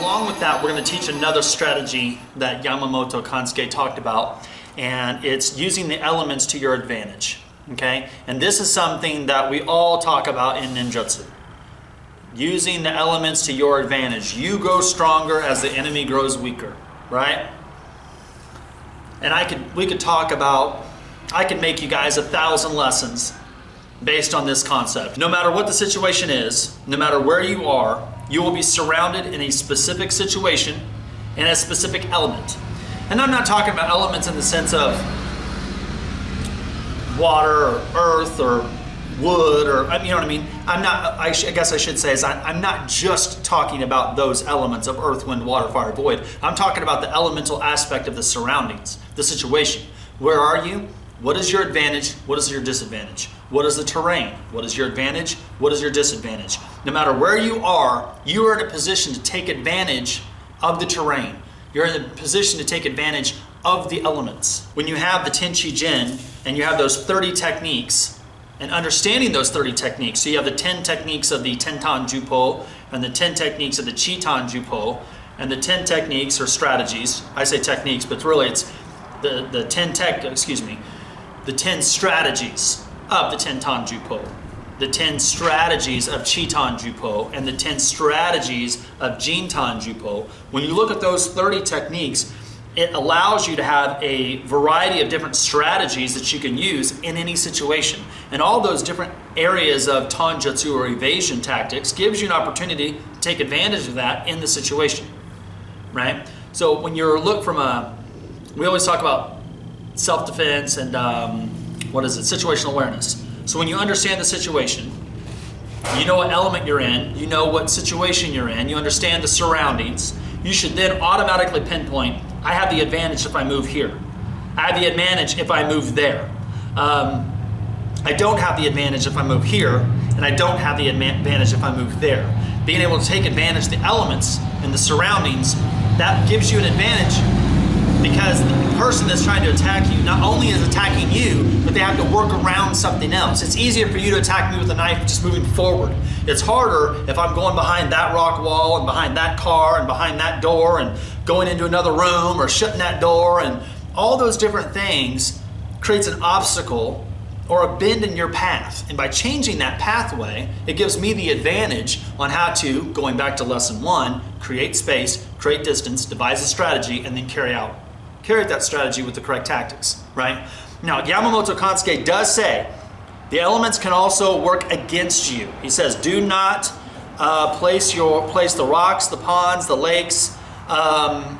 along with that, we're going to teach another strategy that Yamamoto Kansuke talked about, and it's using the elements to your advantage. Okay? And this is something that we all talk about in ninjutsu. Using the elements to your advantage. You grow stronger as the enemy grows weaker, right? And I could make you guys 1,000 lessons based on this concept. No matter what the situation is, no matter where you are, you will be surrounded in a specific situation and a specific element. And I'm not talking about elements in the sense of water or earth or wood, or you know what I mean? I guess I should say is I'm not just talking about those elements of earth, wind, water, fire, void. I'm talking about the elemental aspect of the surroundings, the situation. Where are you? What is your advantage? What is your disadvantage? What is the terrain? What is your advantage? What is your disadvantage? No matter where you are in a position to take advantage of the terrain. You're in a position to take advantage of the elements. When you have the Tenchi Jin and you have those 30 techniques, and understanding those 30 techniques, so you have the 10 techniques of the Tentan Jupo and the 10 techniques of the Chitan Jupo, and the 10 techniques or strategies. I say techniques, but really it's the 10 strategies of the Tentan Jupo, the 10 strategies of Chitan Jupo, and the 10 strategies of Jintan Jupo. When you look at those 30 techniques, it allows you to have a variety of different strategies that you can use in any situation. And all those different areas of Taijutsu or evasion tactics gives you an opportunity to take advantage of that in the situation, right? So when you're we always talk about self-defense and situational awareness. So when you understand the situation, you know what element you're in, you know what situation you're in, you understand the surroundings, you should then automatically pinpoint, I have the advantage if I move here. I have the advantage if I move there. I don't have the advantage if I move here, and I don't have the advantage if I move there. Being able to take advantage of the elements and the surroundings, that gives you an advantage, because the person that's trying to attack you not only is attacking you, but they have to work around something else. It's easier for you to attack me with a knife just moving forward. It's harder if I'm going behind that rock wall and behind that car and behind that door and going into another room or shutting that door, and all those different things creates an obstacle or a bend in your path. And by changing that pathway, it gives me the advantage on how to, going back to lesson 1, create space, create distance, devise a strategy, and then carry out that strategy with the correct tactics, right? Now, Yamamoto Kansuke does say the elements can also work against you. He says, do not place the rocks, the ponds, the lakes,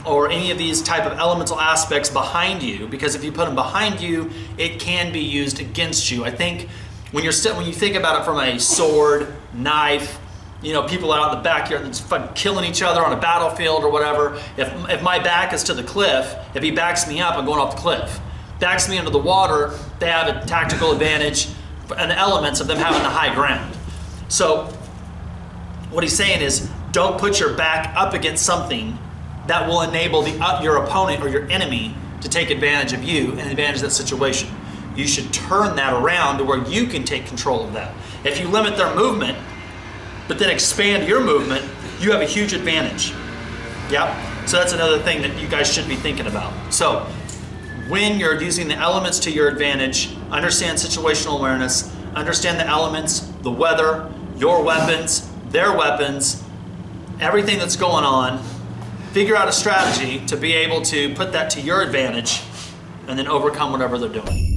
or any of these type of elemental aspects behind you, because if you put them behind you, it can be used against you. I think when you think about it from a sword, knife, people out in the backyard that's fucking killing each other on a battlefield or whatever. If my back is to the cliff, if he backs me up, I'm going off the cliff. Backs me into the water, they have a tactical advantage and the elements of them having the high ground. So what he's saying is, don't put your back up against something that will enable your opponent or your enemy to take advantage of you and advantage of that situation. You should turn that around to where you can take control of that. If you limit their movement, but then expand your movement, you have a huge advantage. Yep. So that's another thing that you guys should be thinking about. So when you're using the elements to your advantage, understand situational awareness, understand the elements, the weather, your weapons, their weapons, everything that's going on. Figure out a strategy to be able to put that to your advantage and then overcome whatever they're doing.